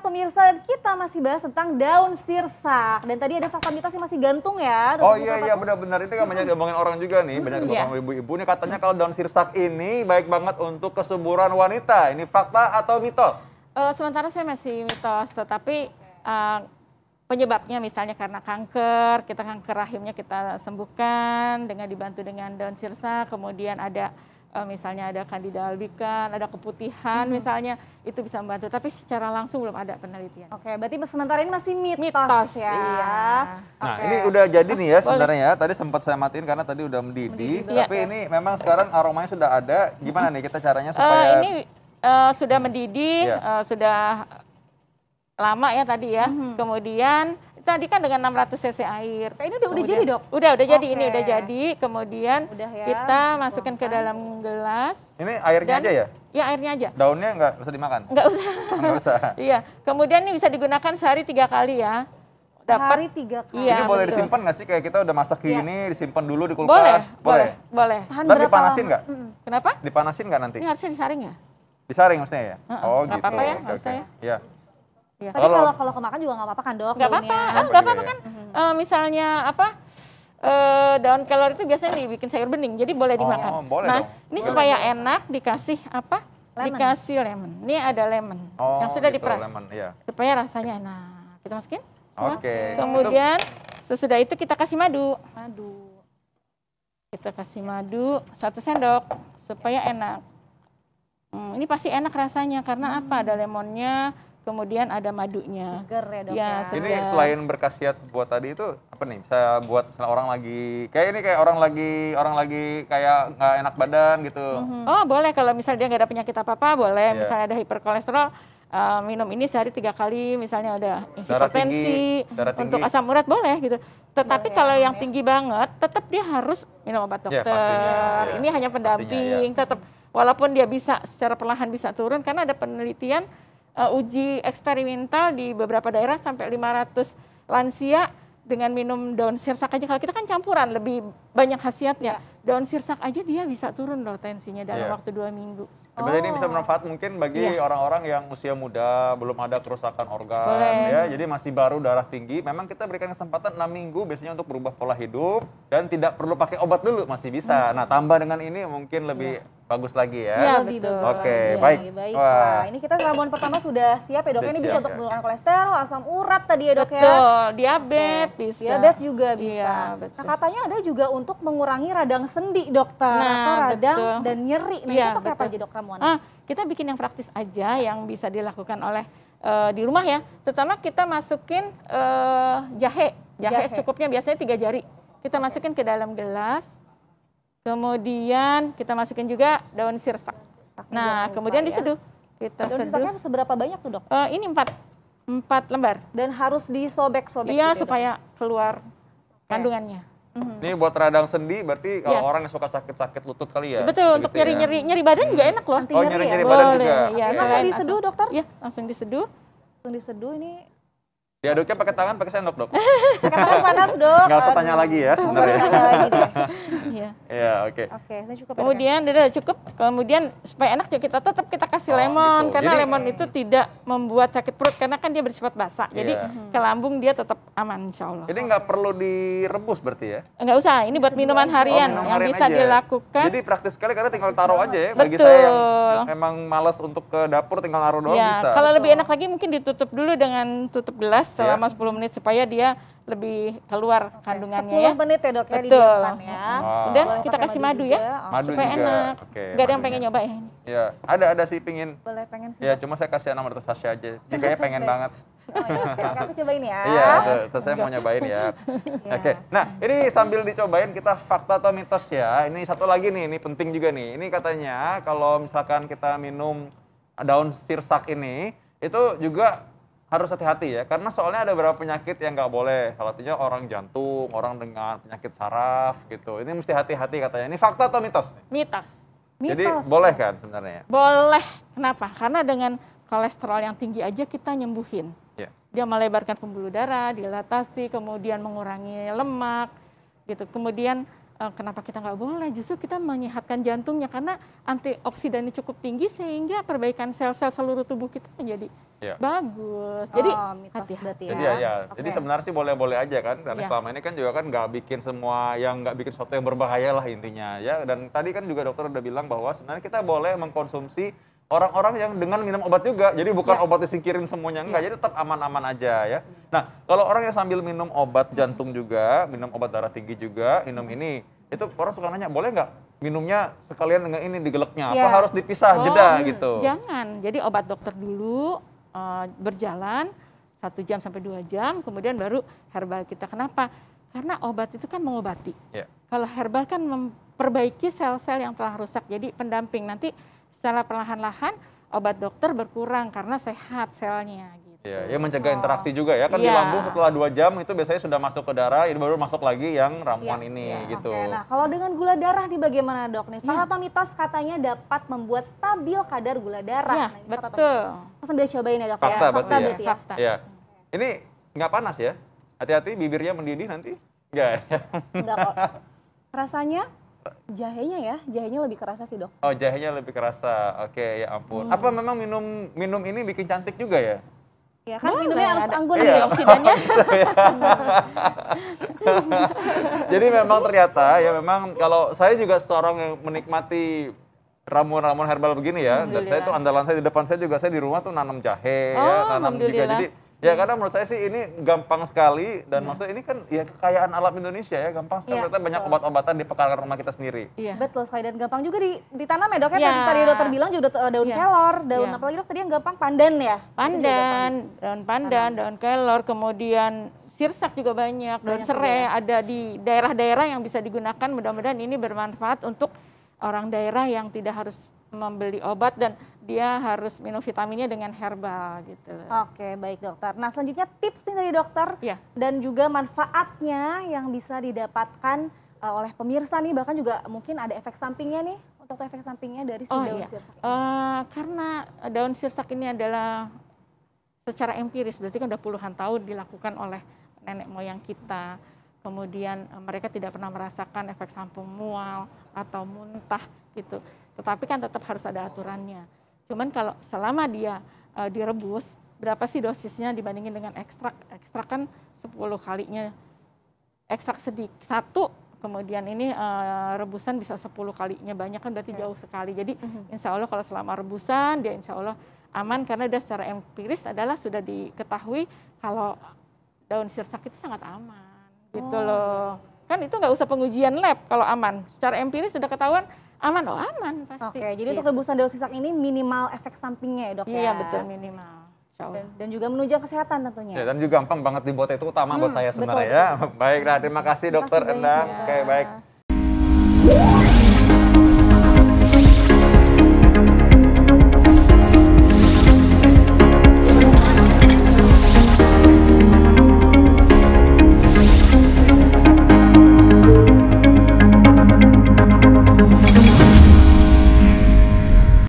sehat pemirsa, kita masih bahas tentang daun sirsak. Dan tadi ada fakta mitos yang masih gantung ya. Oh iya benar-benar, itu kan banyak diomongin orang juga nih, banyak diomongin ibu-ibu nih katanya kalau daun sirsak ini baik banget untuk kesuburan wanita. Ini fakta atau mitos? Sementara saya masih mitos, tetapi penyebabnya misalnya karena kanker, kita kanker rahimnya kita sembuhkan dengan dibantu dengan daun sirsak, kemudian ada misalnya ada Candida albicans, ada keputihan misalnya, itu bisa membantu. Tapi secara langsung belum ada penelitian. Oke, berarti sementara ini masih mitos ya. Iya. Nah ini udah jadi nih ya sebenarnya ya, tadi sempat saya matiin karena tadi udah mendidih, tapi ini memang sekarang aromanya sudah ada, gimana nih kita caranya supaya... Ini sudah mendidih, sudah lama ya tadi ya, kemudian tadi kan dengan 600 cc air. Ini udah jadi dok? Udah jadi, ini udah jadi, kemudian kita masukkan ke dalam gelas. Ini airnya aja ya? Ya airnya aja. Daunnya nggak usah dimakan? Nggak usah. Nggak usah? Iya, kemudian ini bisa digunakan sehari 3 kali ya. Sehari 3 kali? Iya, ini boleh betul. disimpan nggak sih? Kayak kita udah masak gini, disimpan dulu di kulkas? Boleh. Ntar dipanasin nggak? Kenapa? Dipanasin nggak nanti? Ini harusnya disaring ya? Disaring maksudnya ya? Oh nggak gitu. apa-apa ya, nggak usah ya. Iya. Ya. Tapi kalau kemakan juga nggak apa-apa kan dok? Nggak apa-apa, nggak apa-apa kan. Misalnya daun kelor itu biasanya dibikin sayur bening, jadi boleh dimakan. Boleh nah, dong. ini supaya enak dikasih apa? Lemon. Dikasih lemon. Ini ada lemon yang sudah gitu, diperas. lemon, iya. Supaya rasanya enak. Kita masukin. Oke. Kemudian sesudah itu kita kasih madu. Madu. Kita kasih madu 1 sendok supaya enak. Ini pasti enak rasanya karena apa? Ada lemonnya, kemudian ada madunya. Seger ya dok ya? ya. Ini selain berkhasiat buat tadi itu apa nih? Saya buat misalnya orang lagi kayak orang lagi kayak nggak enak badan gitu. Oh boleh, kalau misalnya dia nggak ada penyakit apa-apa boleh. Misalnya ada hiperkolesterol, minum ini sehari 3 kali. Misalnya ada hipertensi, untuk asam urat boleh gitu. Tetapi kalau yang tinggi banget, tetap dia harus minum obat dokter. Pastinya, ini hanya pendamping, tetap walaupun dia bisa secara perlahan bisa turun karena ada penelitian uji eksperimental di beberapa daerah sampai 500 lansia dengan minum daun sirsak aja. Kalau kita kan campuran lebih banyak khasiatnya. Daun sirsak aja dia bisa turun loh tensinya dalam waktu 2 minggu. Sebenarnya ini bisa bermanfaat mungkin bagi orang-orang yang usia muda, belum ada kerusakan organ, ya, jadi masih baru darah tinggi. Memang kita berikan kesempatan 6 minggu biasanya untuk berubah pola hidup dan tidak perlu pakai obat dulu, masih bisa. Nah, tambah dengan ini mungkin lebih bagus lagi ya. Iya, lebih betul. bagus Oke, lagi. baik. Wah, ini kita ramuan pertama sudah siap ya dok. Sudah Ini siap, bisa untuk ya. menurunkan kolesterol, asam urat tadi ya dok ya. Betul, diabetes bisa. Diabetes juga bisa. Iya, betul. Nah katanya ada juga untuk mengurangi radang sendi dokter, atau radang dan nyeri. Nah itu pakai apa aja dok ramuannya? Kita bikin yang praktis aja yang bisa dilakukan oleh di rumah ya. Terutama kita masukin jahe secukupnya, biasanya 3 jari. Kita masukin ke dalam gelas. Kemudian kita masukin juga daun sirsak. Nah, kemudian diseduh. Kita daun sirsaknya seberapa banyak tuh dok? Ini 4 lembar. Dan harus disobek-sobek. Iya, gitu, supaya keluar kandungannya. Ini buat radang sendi, berarti kalau orang yang suka sakit-sakit lutut kali ya? Betul, untuk nyeri badan juga enak loh. Anti nyeri nyeri badan juga. Iya, langsung diseduh dokter? Iya, langsung diseduh. Langsung diseduh ini. Diaduknya pakai tangan, pakai sendok dok? Pakai tangan panas dok. Nggak usah tanya lagi ya sebenarnya. Nggak usah tanya lagi deh. Iya, oke. Oke, ini cukup. Kemudian udah cukup. Kemudian supaya enak juga kita kasih lemon, gitu. karena Jadi, lemon itu tidak membuat sakit perut karena kan dia bersifat basah. Jadi ke lambung dia tetap aman insya Allah. Jadi nggak perlu direbus berarti ya? Enggak usah, ini buat minuman harian minum yang harian bisa aja. dilakukan. Jadi praktis sekali karena tinggal taruh aja ya. Bagi Betul. saya yang emang malas untuk ke dapur tinggal naruh doang bisa. Kalau lebih enak lagi mungkin ditutup dulu dengan tutup gelas selama 10 menit supaya dia lebih keluar kandungannya 10 ya. menit ya dok ya Betul. didiamkan ya. Dan Boleh kita pakai kasih madu ya, Madu supaya juga. enak. Oke, Gak ada yang madunya. pengen nyoba ya ini. Ya, ada sih pingin. Boleh pengen sih. Ya, cuma saya kasih nomor Tasya aja. Dia kayaknya pengen banget. Oh, ya. Oke, aku cobain ya. Iya, tuh saya mau nyobain ya. Oke, nah ini sambil dicobain kita fakta atau mitos ya. Ini satu lagi nih, ini penting juga nih. Ini katanya kalau misalkan kita minum daun sirsak ini, itu juga harus hati-hati ya. Karena soalnya ada beberapa penyakit yang nggak boleh. Salah satunya orang jantung, orang dengan penyakit saraf gitu. Ini mesti hati-hati katanya. Ini fakta atau mitos? Mitos. Jadi boleh kan sebenarnya? Boleh. Kenapa? Karena dengan kolesterol yang tinggi aja kita nyembuhin. Dia melebarkan pembuluh darah, dilatasi, kemudian mengurangi lemak, gitu. Kemudian kenapa kita nggak boleh? Justru kita menyehatkan jantungnya karena antioksidannya cukup tinggi sehingga perbaikan sel-sel seluruh tubuh kita menjadi bagus. Jadi hati-hati ya. Jadi jadi sebenarnya sih boleh-boleh aja kan, karena selama ini kan juga kan nggak bikin semua yang nggak bikin sesuatu yang berbahaya lah intinya ya. Dan tadi kan juga dokter udah bilang bahwa sebenarnya kita boleh mengkonsumsi orang-orang yang dengan minum obat juga. Jadi bukan obat disingkirin semuanya, enggak. Jadi tetap aman-aman aja ya. Nah, kalau orang yang sambil minum obat jantung juga, minum obat darah tinggi juga, minum ini, itu orang suka nanya, boleh nggak minumnya sekalian dengan ini digeleknya? Apa harus dipisah jeda gitu? Jangan. Jadi obat dokter dulu, berjalan 1 jam sampai 2 jam, kemudian baru herbal kita. Kenapa? Karena obat itu kan mengobati. Kalau herbal kan memperbaiki sel-sel yang telah rusak, jadi pendamping. Nanti secara perlahan-lahan obat dokter berkurang karena sehat selnya. Gitu. Ya mencegah interaksi juga ya. Kan di lambung setelah 2 jam itu biasanya sudah masuk ke darah, ini baru masuk lagi yang ramuan ini gitu. Nah kalau dengan gula darah nih bagaimana dok nih? Fakta atau mitos katanya dapat membuat stabil kadar gula darah. Nah, betul. Sambil cobain ya dok fakta, ya. Fakta berarti ya. Fakta. Ya. Ini nggak panas ya? Hati-hati bibirnya mendidih nanti. Enggak kok. Rasanya jahenya lebih kerasa sih dok. Oh jahenya lebih kerasa, oke ya ampun. Apa memang minum ini bikin cantik juga ya? Ya kan minumnya harus anggun antioksidannya. Jadi memang ternyata ya memang kalau saya juga seorang yang menikmati ramuan-ramuan herbal begini ya. Dan saya tuh andalan saya di depan saya juga, saya di rumah tuh nanam jahe ya, nanam juga. Jadi ya karena menurut saya sih ini gampang sekali dan maksudnya ini kan ya kekayaan alam Indonesia ya, gampang sekali ternyata banyak obat-obatan di pekarangan rumah kita sendiri. Betul sekali dan gampang juga ditanam ya dok ya. Tadi dokter bilang juga daun kelor, daun apalagi dok tadi yang gampang pandan ya? Daun pandan, daun kelor, kemudian sirsak juga banyak, daun serai ada di daerah-daerah yang bisa digunakan. Mudah-mudahan ini bermanfaat untuk orang daerah yang tidak harus membeli obat dan dia harus minum vitaminnya dengan herbal gitu. Oke, baik dokter. Nah selanjutnya tips nih dari dokter dan juga manfaatnya yang bisa didapatkan oleh pemirsa nih, bahkan juga mungkin ada efek sampingnya nih, untuk efek sampingnya dari si daun sirsak ini. Karena daun sirsak ini adalah secara empiris, berarti kan udah puluhan tahun dilakukan oleh nenek moyang kita. Kemudian mereka tidak pernah merasakan efek samping mual atau muntah gitu. Tetapi kan tetap harus ada aturannya. Cuman kalau selama dia direbus, berapa sih dosisnya dibandingin dengan ekstrak? Ekstrak kan 10 kalinya. Ekstrak sedikit, 1, kemudian ini rebusan bisa 10 kalinya banyak kan berarti jauh sekali. Jadi insya Allah kalau selama rebusan dia insya Allah aman karena dia secara empiris adalah sudah diketahui kalau daun sirsak itu sangat aman. Gitu loh. Kan itu nggak usah pengujian lab kalau aman. Secara empiris sudah ketahuan aman, aman pasti. Oke, jadi untuk rebusan daun sirsak ini minimal efek sampingnya ya dok ya? Iya betul, minimal. Dan juga menunjang kesehatan tentunya. Ya, dan juga gampang banget dibuat, itu utama buat saya sebenarnya ya. Baik, nah terima kasih dokter Endang. Oke, baik.